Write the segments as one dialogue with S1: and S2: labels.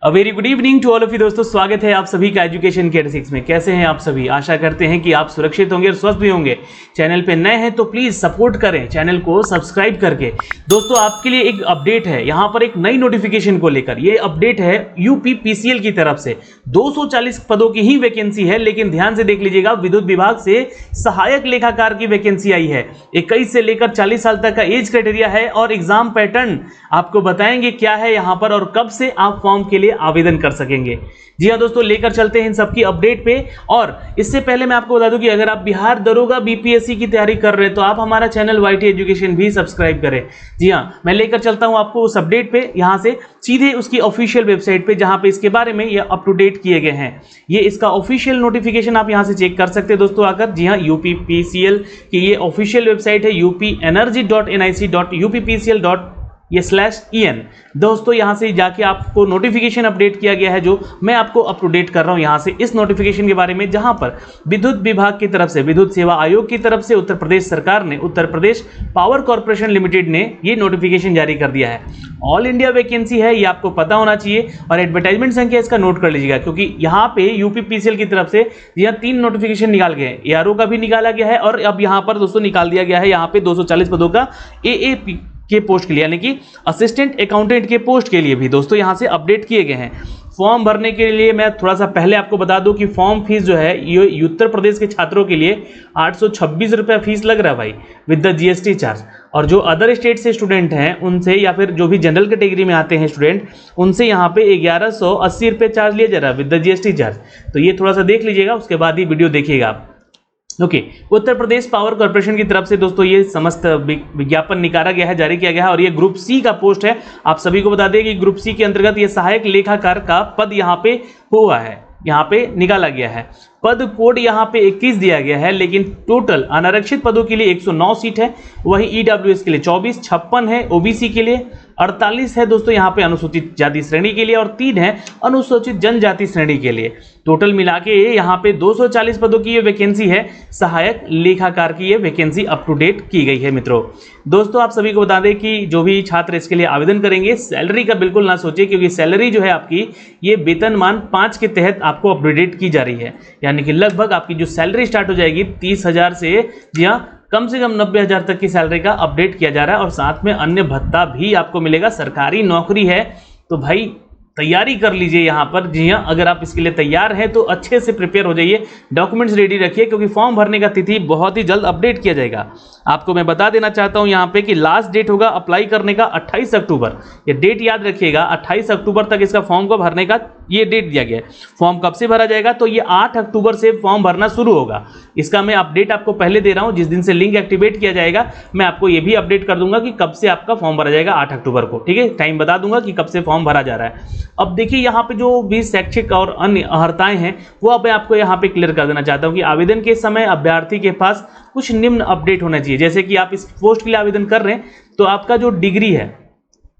S1: A very good evening to all of you दोस्तों, स्वागत है आप सभी का एजुकेशन केयर 6 में। कैसे हैं आप सभी? आशा करते हैं कि आप सुरक्षित होंगे और स्वस्थ भी होंगे। चैनल पे नए हैं तो प्लीज सपोर्ट करें चैनल को सब्सक्राइब करके। दोस्तों आपके लिए एक अपडेट है यहाँ पर एक नई नोटिफिकेशन को लेकर। ये अपडेट है यूपी पीसीएल की तरफ से। 240 पदों की ही वैकेंसी है, लेकिन ध्यान से देख लीजिएगा, विद्युत विभाग से सहायक लेखाकार की वैकेंसी आई है। 21 से लेकर 40 साल तक का एज क्राइटेरिया है और एग्जाम पैटर्न आपको बताएंगे क्या है यहाँ पर और कब से आप फॉर्म के लिए आवेदन कर सकेंगे। जी हाँ दोस्तों, लेकर चलते हैं इन सबकी अपडेट पे। और इससे पहले मैं आपको बता दूं कि अगर आप बिहार दरोगा बीपीएससी की तैयारी कर रहे हैं तो आप हमारा चैनल वाईटी एजुकेशन भी सब्सक्राइब करें। जी हाँ, मैं लेकर चलता हूं आपको उस अपडेट पे, यहां से सीधे उसकी ऑफिशियल वेबसाइट पे, जहां पे इसके बारे में ये अप टू डेट किए गए हैं। ये इसका ऑफिशियल नोटिफिकेशन आप यहां से चेक कर सकते हैं दोस्तों आकर। जी हाँ, यूपी पीसीएल की ये ऑफिशियल वेबसाइट है upenergy.nic.uppcl.en। दोस्तों यहां से जाके आपको नोटिफिकेशन अपडेट किया गया है, जो मैं आपको अप टू डेट कर रहा हूं यहां से इस नोटिफिकेशन के बारे में, जहां पर विद्युत विभाग की तरफ से, विद्युत सेवा आयोग की तरफ से उत्तर प्रदेश सरकार ने, Uttar Pradesh power corporation limited ने ये नोटिफिकेशन जारी कर दिया है। ऑल इंडिया वैकेंसी है, ये आपको पता होना चाहिए। और एडवर्टाइजमेंट संख्या इसका नोट कर लीजिएगा, क्योंकि यहाँ पे यूपी पीसीएल की तरफ से यह 3 नोटिफिकेशन निकाल गए हैं। एआरओ का भी निकाला गया है और अब यहाँ पर दोस्तों निकाल दिया गया है यहाँ पे 240 पदों का एएपी के पोस्ट के लिए, यानी कि असिस्टेंट अकाउंटेंट के पोस्ट के लिए भी दोस्तों यहां से अपडेट किए गए हैं। फॉर्म भरने के लिए मैं थोड़ा सा पहले आपको बता दूं कि फॉर्म फीस जो है ये उत्तर प्रदेश के छात्रों के लिए 826 रुपये फीस लग रहा है भाई, विद द जीएसटी चार्ज। और जो अदर स्टेट से स्टूडेंट हैं उनसे, या फिर जो भी जनरल कैटेगरी में आते हैं स्टूडेंट, उनसे यहाँ पे 1180 रुपये चार्ज लिया जा रहा है विद द जीएसटी चार्ज। तो ये थोड़ा सा देख लीजिएगा, उसके बाद ही वीडियो देखिएगा आप। Okay, Uttar Pradesh power corporation की तरफ से दोस्तों ये समस्त विज्ञापन निकाला गया है, जारी किया गया है। और ये ग्रुप सी का पोस्ट है। आप सभी को बता दें कि ग्रुप सी के अंतर्गत ये सहायक लेखाकार का पद यहाँ पे हुआ है, यहाँ पे निकाला गया है। पद कोड यहाँ पे 21 दिया गया है, लेकिन टोटल अनारक्षित पदों के लिए 109 सीट है। वही ईडब्ल्यूएस के लिए 24, 56 है ओबीसी के लिए, 48 है दोस्तों यहाँ पे अनुसूचित जाति श्रेणी के लिए, और 3 है अनुसूचित जनजाति श्रेणी के लिए। टोटल मिला के यहाँ पे 240 पदों की ये वैकेंसी है। सहायक लेखाकार की ये वैकेंसी अप टू डेट की गई है मित्रों। दोस्तों आप सभी को बता दें कि जो भी छात्र इसके लिए आवेदन करेंगे, सैलरी का बिल्कुल ना सोचिए, क्योंकि सैलरी जो है आपकी ये वेतनमान 5 के तहत आपको अपडेट की जा रही है। यानी कि लगभग आपकी जो सैलरी स्टार्ट हो जाएगी 30,000 से, जी हाँ, कम से कम 90,000 तक की सैलरी का अपडेट किया जा रहा है। और साथ में अन्य भत्ता भी आपको मिलेगा। सरकारी नौकरी है तो भाई तैयारी कर लीजिए यहाँ पर। जी हाँ, अगर आप इसके लिए तैयार हैं तो अच्छे से प्रिपेयर हो जाइए, डॉक्यूमेंट्स रेडी रखिए, क्योंकि फॉर्म भरने का तिथि बहुत ही जल्द अपडेट किया जाएगा। आपको मैं बता देना चाहता हूँ यहाँ पे कि लास्ट डेट होगा अप्लाई करने का 28 अक्टूबर। ये डेट याद रखिएगा, 28 अक्टूबर तक इसका फॉर्म को भरने का ये डेट दिया गया है। फॉर्म कब से भरा जाएगा? तो ये 8 अक्टूबर से फॉर्म भरना शुरू होगा। इसका मैं अपडेट आपको पहले दे रहा हूँ। जिस दिन से लिंक एक्टिवेट किया जाएगा मैं आपको ये भी अपडेट कर दूंगा कि कब से आपका फॉर्म भरा जाएगा, 8 अक्टूबर को। ठीक है, टाइम बता दूंगा कि कब से फॉर्म भरा जा रहा है। अब देखिए यहाँ पे जो भी शैक्षिक और अन्य अर्हताएं हैं वो अब मैं आपको यहाँ पे क्लियर कर देना चाहता हूँ कि आवेदन के समय अभ्यर्थी के पास कुछ निम्न अपडेट होना चाहिए। जैसे कि आप इस पोस्ट के लिए आवेदन कर रहे हैं तो आपका जो डिग्री है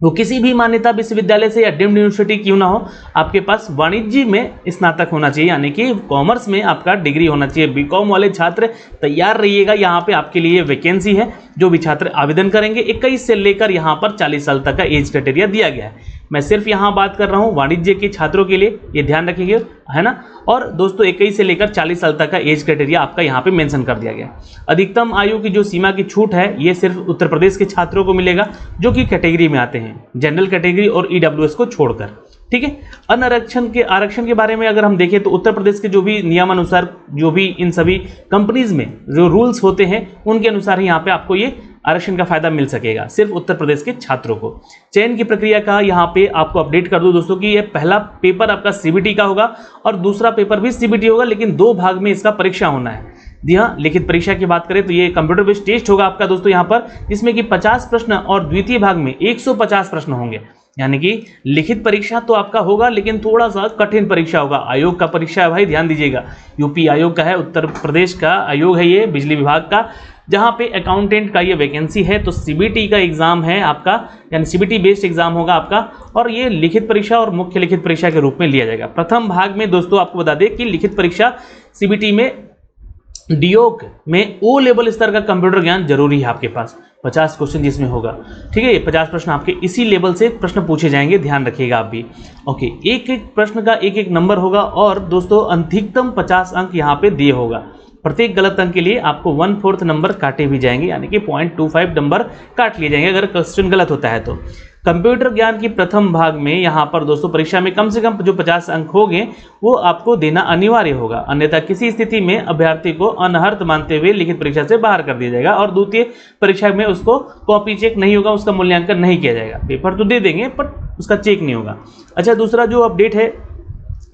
S1: वो किसी भी मान्यता विश्वविद्यालय से या डीम्ड यूनिवर्सिटी क्यों ना हो, आपके पास वाणिज्य में स्नातक होना चाहिए, यानी कि कॉमर्स में आपका डिग्री होना चाहिए। बीकॉम वाले छात्र तैयार रहिएगा, यहाँ पे आपके लिए वैकेंसी है। जो भी छात्र आवेदन करेंगे 21 से लेकर यहाँ पर 40 साल तक का एज क्राइटेरिया दिया गया है। मैं सिर्फ यहाँ बात कर रहा हूँ वाणिज्य के छात्रों के लिए, ये ध्यान रखिएगा, है ना। और दोस्तों 21 से लेकर 40 साल तक का एज क्राइटेरिया आपका यहाँ पे मेंशन कर दिया गया है। अधिकतम आयु की जो सीमा की छूट है ये सिर्फ उत्तर प्रदेश के छात्रों को मिलेगा जो कि कैटेगरी में आते हैं, जनरल कैटेगरी और ईडब्ल्यूएस को छोड़कर। ठीक है, आरक्षण के बारे में अगर हम देखें तो उत्तर प्रदेश के जो भी नियमानुसार, जो भी इन सभी कंपनीज में जो रूल्स होते हैं उनके अनुसार ही यहाँ पे आपको ये आरक्षण का फायदा मिल सकेगा, सिर्फ उत्तर प्रदेश के छात्रों को। चयन की प्रक्रिया का यहाँ पे आपको अपडेट कर दूं दोस्तों कि ये पहला पेपर आपका सीबीटी का होगा और दूसरा पेपर भी सीबीटी होगा, लेकिन 2 भाग में इसका परीक्षा होना है। जी हाँ, लिखित परीक्षा की बात करें तो ये कंप्यूटर बेस्ड टेस्ट होगा आपका दोस्तों यहाँ पर, जिसमें कि 50 प्रश्न और द्वितीय भाग में 150 प्रश्न होंगे। यानी कि लिखित परीक्षा तो आपका होगा, लेकिन थोड़ा सा कठिन परीक्षा होगा। आयोग का परीक्षा है भाई, ध्यान दीजिएगा, यूपी आयोग का है, उत्तर प्रदेश का आयोग है ये, बिजली विभाग का, जहाँ पे अकाउंटेंट का ये वैकेंसी है। तो सीबीटी का एग्जाम है आपका, यानी सीबीटी बेस्ड एग्जाम होगा आपका, और ये लिखित परीक्षा और मुख्य लिखित परीक्षा के रूप में लिया जाएगा। प्रथम भाग में दोस्तों आपको बता दें कि लिखित परीक्षा सीबीटी में डियोग में ओ लेवल स्तर का कंप्यूटर ज्ञान जरूरी है आपके पास। 50 क्वेश्चन जिसमें होगा, ठीक है। ये 50 प्रश्न आपके इसी लेवल से प्रश्न पूछे जाएंगे, ध्यान रखिएगा आप भी। ओके, एक एक प्रश्न का एक एक नंबर होगा और दोस्तों अधिकतम 50 अंक यहाँ पे दिए होगा। प्रत्येक गलत अंक के लिए आपको 1/4 नंबर काटे भी जाएंगे, यानी कि 0.25 नंबर काट लिए जाएंगे अगर क्वेश्चन गलत होता है तो। कंप्यूटर ज्ञान की प्रथम भाग में यहाँ पर दोस्तों परीक्षा में कम से कम जो 50 अंक होंगे वो आपको देना अनिवार्य होगा, अन्यथा किसी स्थिति में अभ्यर्थी को अनर्हत मानते हुए लिखित परीक्षा से बाहर कर दिया जाएगा और द्वितीय परीक्षा में उसको कॉपी चेक नहीं होगा, उसका मूल्यांकन नहीं किया जाएगा। पेपर तो दे देंगे पर उसका चेक नहीं होगा। अच्छा, दूसरा जो अपडेट है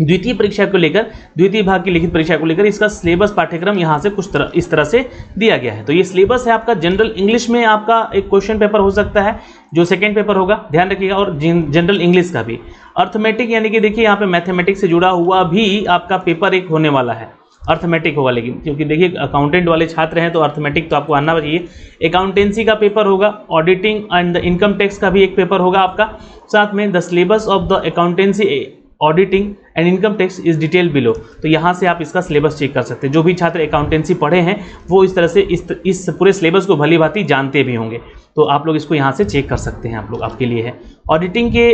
S1: द्वितीय परीक्षा को लेकर, द्वितीय भाग की लिखित परीक्षा को लेकर इसका सिलेबस पाठ्यक्रम यहाँ से कुछ इस तरह से दिया गया है। तो ये सिलेबस है आपका। जनरल इंग्लिश में आपका एक क्वेश्चन पेपर हो सकता है जो सेकंड पेपर होगा, ध्यान रखिएगा, और जनरल इंग्लिश का भी। अर्थमेटिक यानी कि देखिए यहाँ पे मैथमेटिक्स से जुड़ा हुआ भी आपका पेपर एक होने वाला है, अर्थमेटिक होगा, लेकिन क्योंकि देखिए अकाउंटेंट वाले छात्र हैं तो अर्थमेटिक तो आपको आना चाहिए। अकाउंटेंसी का पेपर होगा, auditing and the income tax का भी एक पेपर होगा आपका, साथ में the syllabus of the accountancy auditing and income tax is detail below. तो यहाँ से आप इसका सिलेबस चेक कर सकते हैं। जो भी छात्र अकाउंटेंसी पढ़े हैं वो इस तरह से इस पूरे सिलेबस को भली भांति जानते भी होंगे, तो आप लोग इसको यहाँ से चेक कर सकते हैं। आप लोग, आपके लिए है। ऑडिटिंग के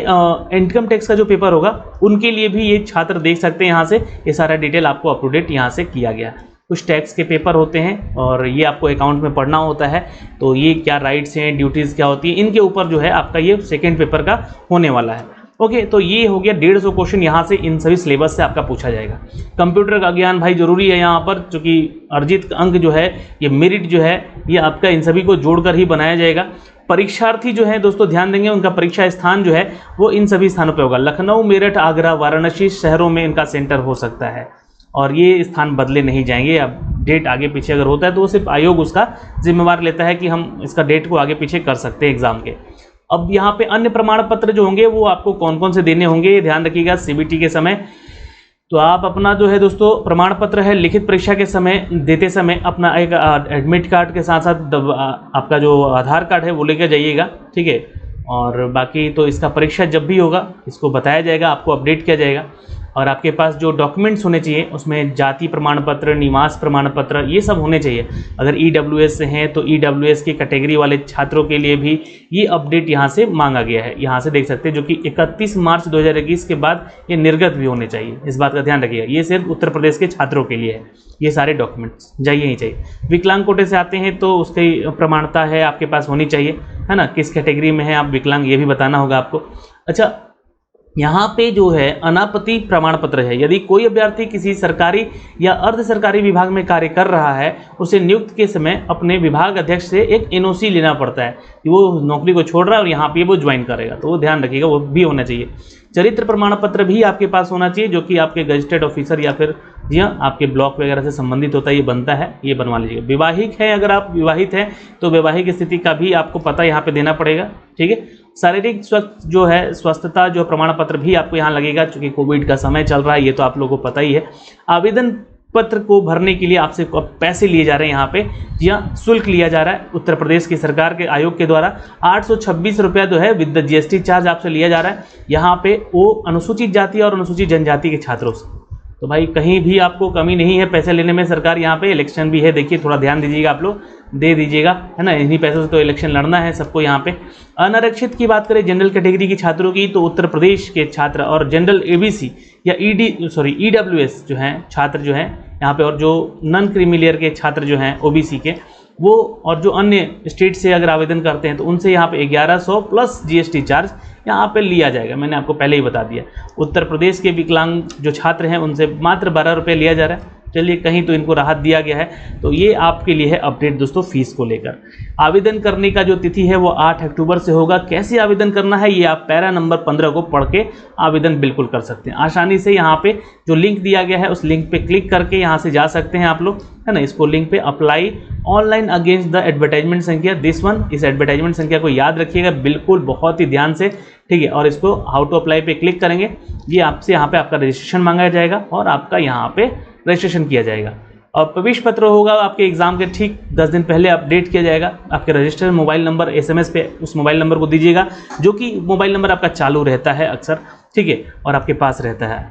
S1: इनकम टैक्स का जो पेपर होगा उनके लिए भी ये छात्र देख सकते हैं, यहाँ से ये सारा डिटेल आपको अप टू डेट यहाँ से किया गया। कुछ टैक्स के पेपर होते हैं और ये आपको अकाउंट में पढ़ना होता है, तो ये क्या राइट्स हैं, ड्यूटीज़ क्या होती है, इनके ऊपर जो है आपका ये सेकेंड पेपर का होने वाला है। ओके, तो ये हो गया 150 क्वेश्चन यहाँ से इन सभी सिलेबस से आपका पूछा जाएगा। कंप्यूटर का ज्ञान भाई जरूरी है यहाँ पर, क्योंकि अर्जित अंक जो है, ये मेरिट जो है, ये आपका इन सभी को जोड़कर ही बनाया जाएगा। परीक्षार्थी जो है दोस्तों ध्यान देंगे, उनका परीक्षा स्थान जो है वो इन सभी स्थानों पर होगा। लखनऊ, मेरठ, आगरा, वाराणसी शहरों में इनका सेंटर हो सकता है और ये स्थान बदले नहीं जाएंगे। अब डेट आगे पीछे अगर होता है तो वो सिर्फ आयोग उसका जिम्मेवार लेता है कि हम इसका डेट को आगे पीछे कर सकते हैं एग्जाम के। अब यहाँ पे अन्य प्रमाण पत्र जो होंगे वो आपको कौन कौन से देने होंगे, ध्यान रखिएगा। सीबीटी के समय तो आप अपना जो है दोस्तों प्रमाण पत्र है लिखित परीक्षा के समय देते समय अपना एक एडमिट कार्ड के साथ साथ आपका जो आधार कार्ड है वो लेकर जाइएगा, ठीक है। और बाकी तो इसका परीक्षा जब भी होगा इसको बताया जाएगा, आपको अपडेट किया जाएगा। और आपके पास जो डॉक्यूमेंट्स होने चाहिए उसमें जाति प्रमाण पत्र, निवास प्रमाण पत्र, ये सब होने चाहिए। अगर ईडब्ल्यूएस से हैं तो ईडब्ल्यूएस की कैटेगरी वाले छात्रों के लिए भी ये अपडेट यहाँ से मांगा गया है, यहाँ से देख सकते हैं, जो कि 31 मार्च 2021 के बाद ये निर्गत भी होने चाहिए। इस बात का ध्यान रखिएगा, ये सिर्फ उत्तर प्रदेश के छात्रों के लिए है, ये सारे डॉक्यूमेंट्स चाहिए ही चाहिए। विकलांग कोटे से आते हैं तो उसकी प्रमाणता है आपके पास होनी चाहिए, है ना, किस कैटेगरी में है आप विकलांग, ये भी बताना होगा आपको। अच्छा, यहाँ पे जो है अनापत्ति प्रमाण पत्र है। यदि कोई अभ्यर्थी किसी सरकारी या अर्ध सरकारी विभाग में कार्य कर रहा है, उसे नियुक्त के समय अपने विभाग अध्यक्ष से एक एनओसी लेना पड़ता है कि वो नौकरी को छोड़ रहा है और यहाँ पे वो ज्वाइन करेगा, तो वो ध्यान रखिएगा, वो भी होना चाहिए। चरित्र प्रमाण पत्र भी आपके पास होना चाहिए, जो कि आपके गजेटेड ऑफिसर या फिर जी हाँ आपके ब्लॉक वगैरह से संबंधित होता है, ये बनता है, ये बनवा लीजिएगा। विवाहिक है, अगर आप विवाहित हैं तो वैवाहिक स्थिति का भी आपको पता यहाँ पे देना पड़ेगा, ठीक है। शारीरिक स्वस्थता जो प्रमाण पत्र भी आपको यहाँ लगेगा, क्योंकि कोविड का समय चल रहा है, ये तो आप लोगों को पता ही है। आवेदन पत्र को भरने के लिए आपसे पैसे लिए जा रहे हैं, यहाँ पे जी हाँ शुल्क लिया जा रहा है उत्तर प्रदेश की सरकार के आयोग के द्वारा। 826 रुपया जो है विद जीएसटी चार्ज आपसे लिया जा रहा है यहाँ पे, वो अनुसूचित जाति और अनुसूचित जनजाति के छात्रों से। तो भाई कहीं भी आपको कमी नहीं है पैसे लेने में। सरकार यहाँ पे इलेक्शन भी है, देखिए थोड़ा ध्यान दीजिएगा, आप लोग दे दीजिएगा, है ना, इन्हीं पैसों से तो इलेक्शन लड़ना है सबको यहाँ पे। अनारक्षित की बात करें जनरल कैटेगरी के छात्रों की, तो उत्तर प्रदेश के छात्र और जनरल एबीसी या ईडब्ल्यूएस जो हैं छात्र जो हैं यहाँ पे, और जो नॉन क्रीमी लेयर के छात्र जो हैं ओबीसी के, वो और जो अन्य स्टेट से अगर आवेदन करते हैं तो उनसे यहाँ पे 1100 प्लस जीएसटी चार्ज यहाँ पे लिया जाएगा। मैंने आपको पहले ही बता दिया। उत्तर प्रदेश के विकलांग जो छात्र हैं उनसे मात्र 12 रुपये लिया जा रहा है। चलिए, कहीं तो इनको राहत दिया गया है। तो ये आपके लिए है अपडेट दोस्तों फीस को लेकर। आवेदन करने का जो तिथि है वो 8 अक्टूबर से होगा। कैसे आवेदन करना है ये आप पैरा नंबर 15 को पढ़ के आवेदन बिल्कुल कर सकते हैं आसानी से। यहाँ पे जो लिंक दिया गया है उस लिंक पे क्लिक करके यहाँ से जा सकते हैं आप लोग, है ना। इसको लिंक पे apply online against the advertisement संख्या दिस वन, इस एडवर्टाइजमेंट संख्या को याद रखिएगा बिल्कुल, बहुत ही ध्यान से, ठीक है। और इसको हाउ टू अप्लाई पे क्लिक करेंगे, ये आपसे यहाँ पे आपका रजिस्ट्रेशन मांगा जाएगा और आपका यहाँ पे रजिस्ट्रेशन किया जाएगा। और प्रवेश पत्र होगा आपके एग्जाम के ठीक 10 दिन पहले अपडेट किया जाएगा। आपके रजिस्टर्ड मोबाइल नंबर एसएमएस पे उस मोबाइल नंबर को दीजिएगा जो कि मोबाइल नंबर आपका चालू रहता है अक्सर, ठीक है, और आपके पास रहता है।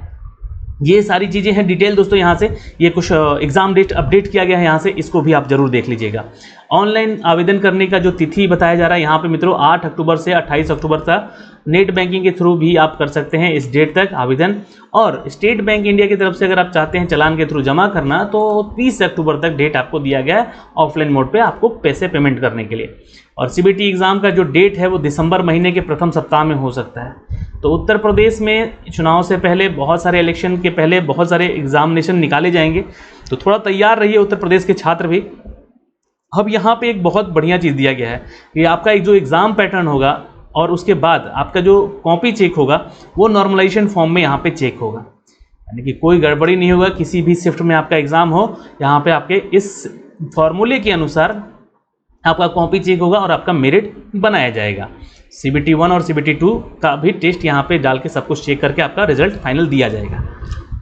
S1: ये सारी चीज़ें हैं डिटेल दोस्तों यहाँ से, ये कुछ एग्ज़ाम डेट अपडेट किया गया है यहाँ से, इसको भी आप जरूर देख लीजिएगा। ऑनलाइन आवेदन करने का जो तिथि बताया जा रहा है यहाँ पे मित्रों 8 अक्टूबर से 28 अक्टूबर तक, नेट बैंकिंग के थ्रू भी आप कर सकते हैं इस डेट तक आवेदन। और स्टेट बैंक इंडिया की तरफ से अगर आप चाहते हैं चालान के थ्रू जमा करना तो 30 अक्टूबर तक डेट आपको दिया गया है ऑफलाइन मोड पे आपको पैसे पेमेंट करने के लिए। और सीबीटी एग्ज़ाम का जो डेट है वो दिसंबर महीने के प्रथम सप्ताह में हो सकता है। तो उत्तर प्रदेश में चुनाव से पहले बहुत सारे इलेक्शन के पहले बहुत सारे एग्जामिनेशन निकाले जाएंगे, तो थोड़ा तैयार रहिए उत्तर प्रदेश के छात्र भी। अब यहाँ पे एक बहुत बढ़िया चीज़ दिया गया है कि आपका एक जो एग्ज़ाम पैटर्न होगा और उसके बाद आपका जो कॉपी चेक होगा वो नॉर्मलाइजेशन फॉर्म में यहाँ पे चेक होगा, यानी कि कोई गड़बड़ी नहीं होगा। किसी भी शिफ्ट में आपका एग्ज़ाम हो, यहाँ पे आपके इस फॉर्मूले के अनुसार आपका कॉपी चेक होगा और आपका मेरिट बनाया जाएगा। CBT 1 और CBT 2 का भी टेस्ट यहाँ पे डाल के सब कुछ चेक करके आपका रिजल्ट फाइनल दिया जाएगा।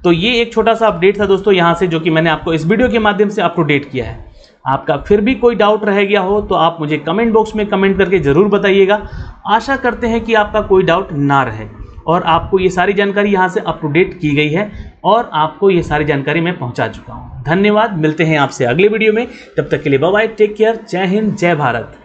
S1: तो ये एक छोटा सा अपडेट था दोस्तों यहाँ से, जो कि मैंने आपको इस वीडियो के माध्यम से अप टू डेट किया है। आपका फिर भी कोई डाउट रह गया हो तो आप मुझे कमेंट बॉक्स में कमेंट करके ज़रूर बताइएगा। आशा करते हैं कि आपका कोई डाउट ना रहे और आपको ये सारी जानकारी यहाँ से अप टू डेट की गई है और आपको ये सारी जानकारी मैं पहुँचा चुका हूँ। धन्यवाद, मिलते हैं आपसे अगले वीडियो में, तब तक के लिए बाय बाय, टेक केयर, जय हिंद, जय भारत।